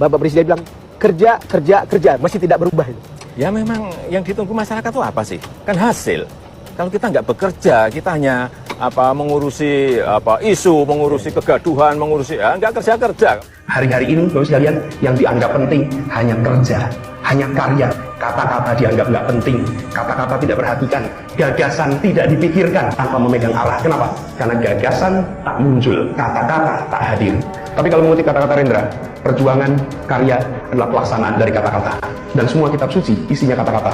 Bapak Presiden bilang kerja, kerja, kerja, masih tidak berubah itu. Ya memang yang ditunggu masyarakat itu apa sih? Kan hasil. Kalau kita nggak bekerja, kita hanya mengurusi isu, mengurusi kegaduhan, mengurusi nggak kerja. Hari-hari ini, Bapak sekalian, yang dianggap penting hanya kerja, hanya karya. Kata-kata dianggap nggak penting, kata-kata tidak perhatikan, gagasan tidak dipikirkan tanpa memegang Allah. Kenapa? Karena gagasan tak muncul, kata-kata tak hadir. Tapi kalau mengutip kata-kata Rendra, perjuangan, karya adalah pelaksanaan dari kata-kata. Dan semua kitab suci isinya kata-kata.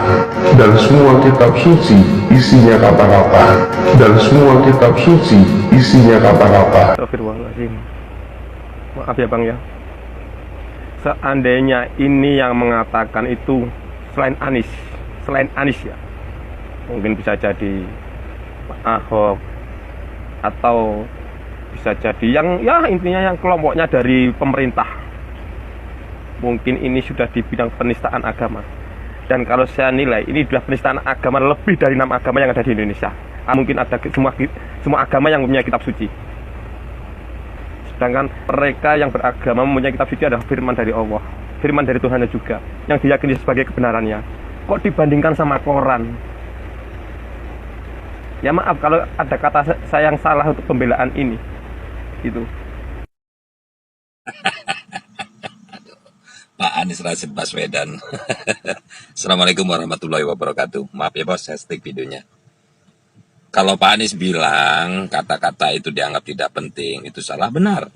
Dan semua kitab suci isinya kata-kata. Dan semua kitab suci isinya kata-kata. Astagfirullahaladzim. Maaf ya Bang ya. Seandainya ini yang mengatakan itu selain Anies ya, mungkin bisa jadi Ahok atau bisa jadi yang intinya yang kelompoknya dari pemerintah. Mungkin ini sudah di bidang penistaan agama. Dan kalau saya nilai ini adalah penistaan agama lebih dari 6 agama yang ada di Indonesia. Mungkin ada semua agama yang mempunyai kitab suci. Sedangkan mereka yang beragama mempunyai kitab suci adalah firman dari Allah, firman dari Tuhannya juga, yang diyakini sebagai kebenarannya. Kok dibandingkan sama koran? Ya maaf kalau ada kata saya yang salah untuk pembelaan ini. Gitu. Pak Anies Rashid Baswedan. Assalamualaikum warahmatullahi wabarakatuh. Maaf ya bos, saya stick videonya. Kalau Pak Anies bilang kata-kata itu dianggap tidak penting, itu salah benar.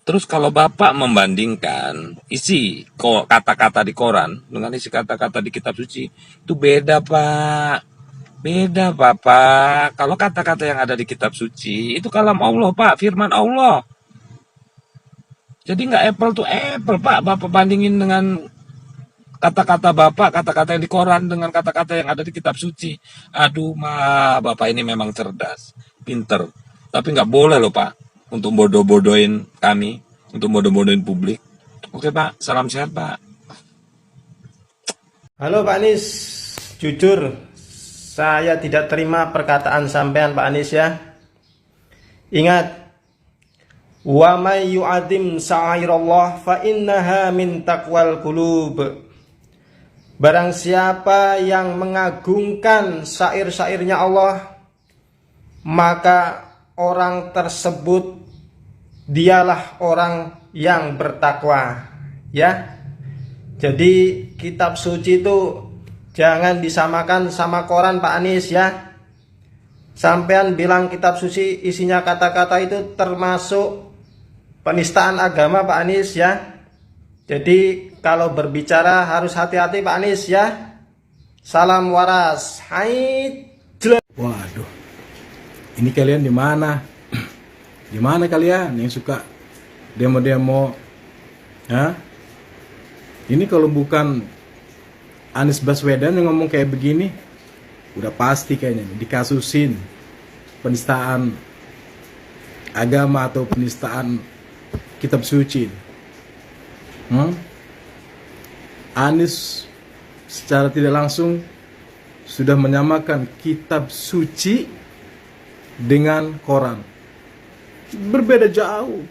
Terus kalau Bapak membandingkan isi kata-kata di koran dengan isi kata-kata di kitab suci, itu beda Pak. Beda Bapak. Kalau kata-kata yang ada di kitab suci, itu kalam Allah Pak, firman Allah. Jadi nggak apple to apple Pak, Bapak bandingin dengan kata-kata Bapak, kata-kata yang di koran dengan kata-kata yang ada di kitab suci. Aduh Bapak ini memang cerdas, pinter. Tapi nggak boleh loh Pak, untuk bodoh-bodohin kami, untuk bodoh-bodohin publik. Oke Pak, salam sehat Pak. Halo Pak Anies, jujur saya tidak terima perkataan sampean Pak Anies ya. Ingat, wa may yu'adim sa'airallah fa innaha min taqwal qulub. Barang siapa yang mengagungkan syair-syairnya Allah, maka orang tersebut dialah orang yang bertakwa. Ya. Jadi kitab suci itu jangan disamakan sama koran Pak Anies ya. Sampean bilang kitab suci isinya kata-kata itu termasuk penistaan agama Pak Anies ya. Jadi kalau berbicara harus hati-hati Pak Anies ya. Salam waras. Hai. Waduh. Ini kalian di mana? Di mana kalian yang suka demo-demo? Hah? Ini kalau bukan Anies Baswedan yang ngomong kayak begini, udah pasti kayaknya dikasusin penistaan agama atau penistaan kitab suci. Anies secara tidak langsung sudah menyamakan kitab suci dengan Quran. Berbeda jauh.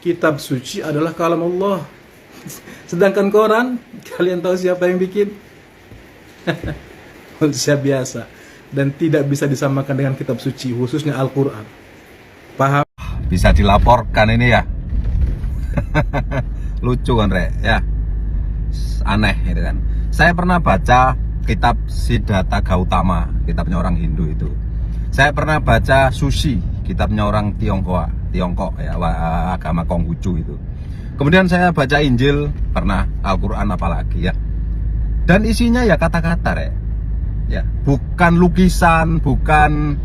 Kitab suci adalah kalam Allah. Sedangkan Quran, kalian tahu siapa yang bikin? Manusia biasa. Dan tidak bisa disamakan dengan kitab suci, khususnya Al-Quran. Paham? Bisa dilaporkan ini ya. Lucu kan Rek ya. Aneh gitu kan. Saya pernah baca kitab Siddhartha Gautama, kitabnya orang Hindu itu. Saya pernah baca Sushi, kitabnya orang Tiongkok ya, agama Konghucu itu. Kemudian saya baca Injil, pernah Al-Quran apalagi ya. Dan isinya ya kata-kata Rek. Ya, bukan lukisan, bukan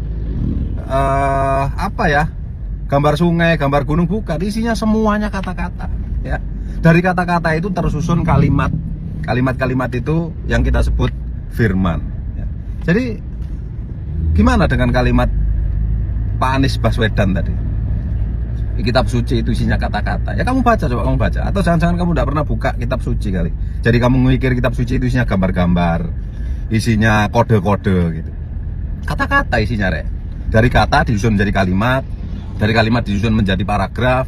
gambar sungai, gambar gunung, bukan. Isinya semuanya kata-kata ya. Dari kata-kata itu tersusun kalimat. Kalimat-kalimat itu yang kita sebut firman ya. Jadi gimana dengan kalimat Pak Anies Baswedan tadi? Kitab suci itu isinya kata-kata. Ya kamu baca, coba kamu baca. Atau jangan-jangan kamu tidak pernah buka kitab suci kali. Jadi kamu mikir kitab suci itu isinya gambar-gambar, isinya kode-kode gitu. Kata-kata isinya Rek. Dari kata disusun menjadi kalimat, dari kalimat disusun menjadi paragraf,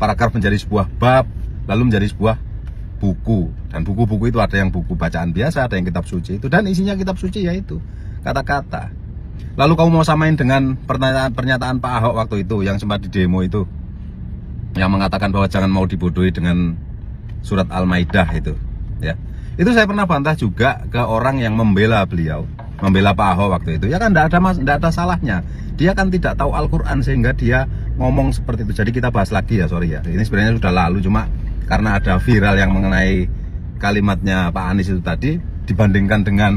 paragraf menjadi sebuah bab, lalu menjadi sebuah buku. Dan buku-buku itu ada yang buku bacaan biasa, ada yang kitab suci itu, dan isinya kitab suci yaitu kata-kata. Lalu kamu mau samain dengan pernyataan Pak Ahok waktu itu yang sempat di demo itu, yang mengatakan bahwa jangan mau dibodohi dengan surat Al-Maidah itu, ya. Itu saya pernah bantah juga ke orang yang membela beliau, membela Pak Ahok waktu itu. Ya kan enggak ada salahnya. Dia kan tidak tahu Al-Qur'an sehingga dia ngomong seperti itu. Jadi kita bahas lagi ya, sorry ya. Ini sebenarnya sudah lalu, cuma karena ada viral yang mengenai kalimatnya Pak Anies itu tadi dibandingkan dengan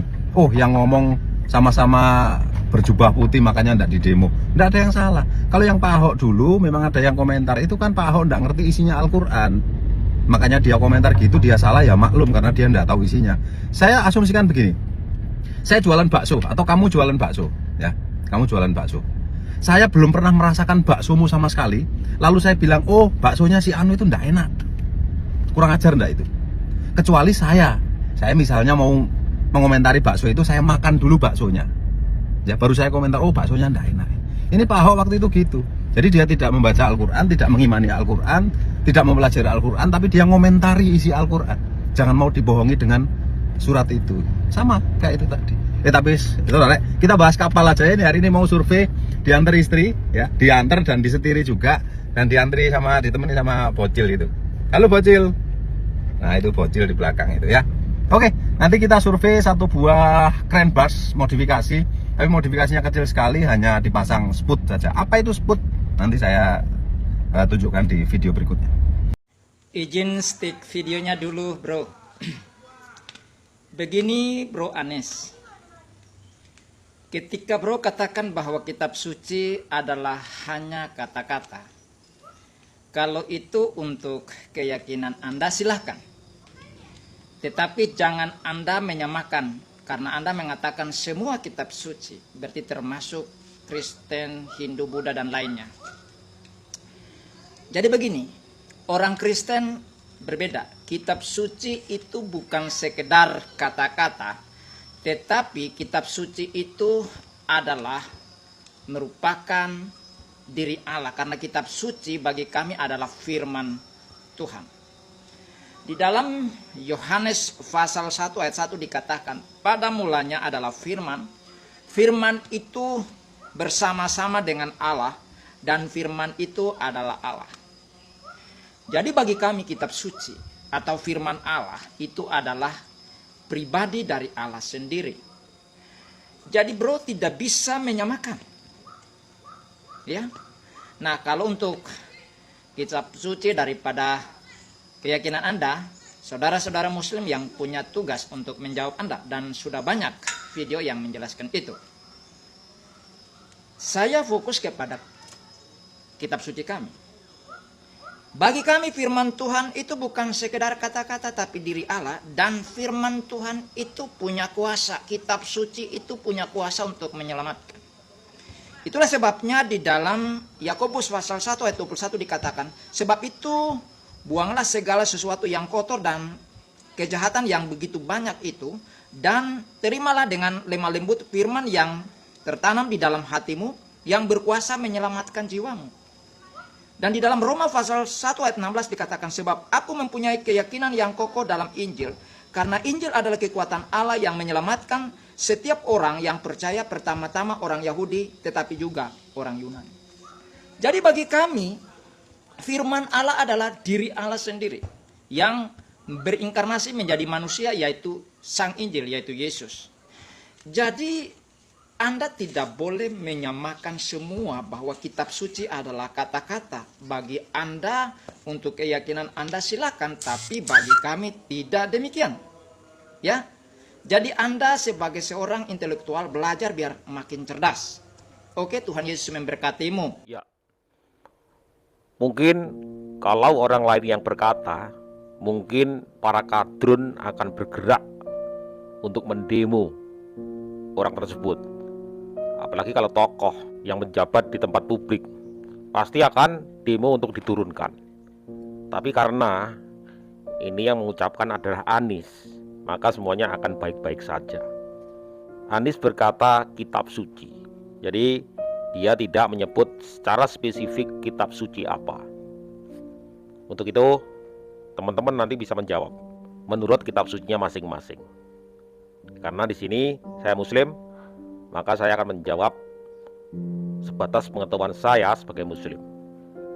yang ngomong sama-sama berjubah putih makanya enggak di demo. Enggak ada yang salah. Kalau yang Pak Ahok dulu memang ada yang komentar, itu kan Pak Ahok enggak ngerti isinya Al-Qur'an. Makanya dia komentar gitu, dia salah ya maklum karena dia enggak tahu isinya. Saya asumsikan begini. Saya jualan bakso atau kamu jualan bakso, ya. Kamu jualan bakso. Saya belum pernah merasakan baksomu sama sekali. Lalu saya bilang, "Oh, baksonya si Anu itu enggak enak." Kurang ajar enggak itu? Kecuali saya misalnya mau mengomentari bakso itu, saya makan dulu baksonya. Ya baru saya komentar, "Oh, baksonya enggak enak." Ini Pak Ahok waktu itu gitu. Jadi dia tidak membaca Al-Qur'an, tidak mengimani Al-Qur'an, tidak mempelajari Al-Qur'an, tapi dia ngomentari isi Al-Qur'an. Jangan mau dibohongi dengan surat itu. Sama kayak itu tadi. Tapi itu Rek, kita bahas kapal aja ini. Hari ini mau survei, diantar istri, ya, diantar dan disetiri juga, dan diantri sama ditemani sama bocil itu. Halo bocil. Nah, itu bocil di belakang itu ya. Oke, nanti kita survei satu buah kren bus modifikasi. Tapi modifikasinya kecil sekali, hanya dipasang sput saja. Apa itu sput? Nanti saya tunjukkan di video berikutnya. Izin stick videonya dulu, bro. Begini, Bro Anies. Ketika bro katakan bahwa kitab suci adalah hanya kata-kata, kalau itu untuk keyakinan Anda silahkan. Tetapi jangan Anda menyamakan, karena Anda mengatakan semua kitab suci, berarti termasuk Kristen, Hindu, Buddha, dan lainnya. Jadi begini, orang Kristen berbeda. Kitab suci itu bukan sekedar kata-kata, tetapi kitab suci itu adalah merupakan diri Allah. Karena kitab suci bagi kami adalah firman Tuhan. Di dalam Yohanes pasal 1 ayat 1 dikatakan, pada mulanya adalah firman. Firman itu bersama-sama dengan Allah, dan firman itu adalah Allah. Jadi bagi kami kitab suci atau firman Allah itu adalah pribadi dari Allah sendiri. Jadi bro tidak bisa menyamakan. Ya. Nah, kalau untuk kitab suci daripada keyakinan Anda, saudara-saudara muslim yang punya tugas untuk menjawab Anda, dan sudah banyak video yang menjelaskan itu. Saya fokus kepada kitab suci kami. Bagi kami firman Tuhan itu bukan sekedar kata-kata tapi diri Allah, dan firman Tuhan itu punya kuasa. Kitab suci itu punya kuasa untuk menyelamatkan. Itulah sebabnya di dalam Yakobus pasal 1 ayat 21 dikatakan, sebab itu buanglah segala sesuatu yang kotor dan kejahatan yang begitu banyak itu, dan terimalah dengan lemah lembut firman yang tertanam di dalam hatimu, yang berkuasa menyelamatkan jiwamu. Dan di dalam Roma pasal 1 ayat 16 dikatakan, sebab aku mempunyai keyakinan yang kokoh dalam Injil, karena Injil adalah kekuatan Allah yang menyelamatkan setiap orang yang percaya, pertama-tama orang Yahudi, tetapi juga orang Yunani. Jadi bagi kami, firman Allah adalah diri Allah sendiri, yang berinkarnasi menjadi manusia, yaitu Sang Injil, yaitu Yesus. Jadi Anda tidak boleh menyamakan semua bahwa kitab suci adalah kata-kata. Bagi Anda, untuk keyakinan Anda silakan, tapi bagi kami tidak demikian. Ya. Jadi Anda sebagai seorang intelektual belajar biar makin cerdas. Oke, Tuhan Yesus memberkatimu. Ya. Mungkin kalau orang lain yang berkata, mungkin para kadrun akan bergerak untuk mendemo orang tersebut. Apalagi kalau tokoh yang menjabat di tempat publik, pasti akan demo untuk diturunkan. Tapi karena ini yang mengucapkan adalah Anies, maka semuanya akan baik-baik saja. Anies berkata kitab suci, jadi dia tidak menyebut secara spesifik kitab suci apa. Untuk itu teman-teman nanti bisa menjawab menurut kitab sucinya masing-masing. Karena di sini saya Muslim, maka saya akan menjawab sebatas pengetahuan saya sebagai Muslim.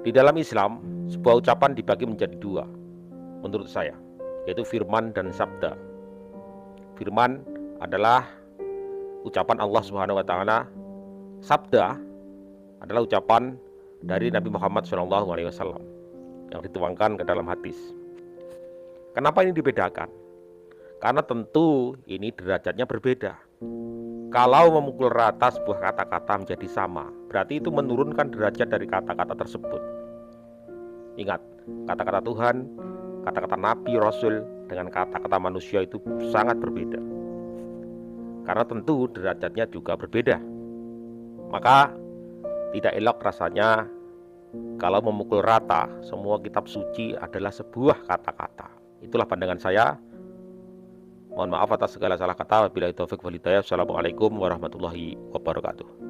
Di dalam Islam, sebuah ucapan dibagi menjadi dua menurut saya, yaitu firman dan sabda. Firman adalah ucapan Allah Subhanahu wa taala. Sabda adalah ucapan dari Nabi Muhammad SAW yang dituangkan ke dalam hadis. Kenapa ini dibedakan? Karena tentu ini derajatnya berbeda. Kalau memukul rata sebuah kata-kata menjadi sama, berarti itu menurunkan derajat dari kata-kata tersebut. Ingat, kata-kata Tuhan, kata-kata Nabi, Rasul dengan kata-kata manusia itu sangat berbeda. Karena tentu derajatnya juga berbeda. Maka tidak elok rasanya kalau memukul rata semua kitab suci adalah sebuah kata-kata. Itulah pandangan saya. Mohon maaf atas segala salah kata. Wabillahi taufiq wal hidayah. Assalamualaikum warahmatullahi wabarakatuh.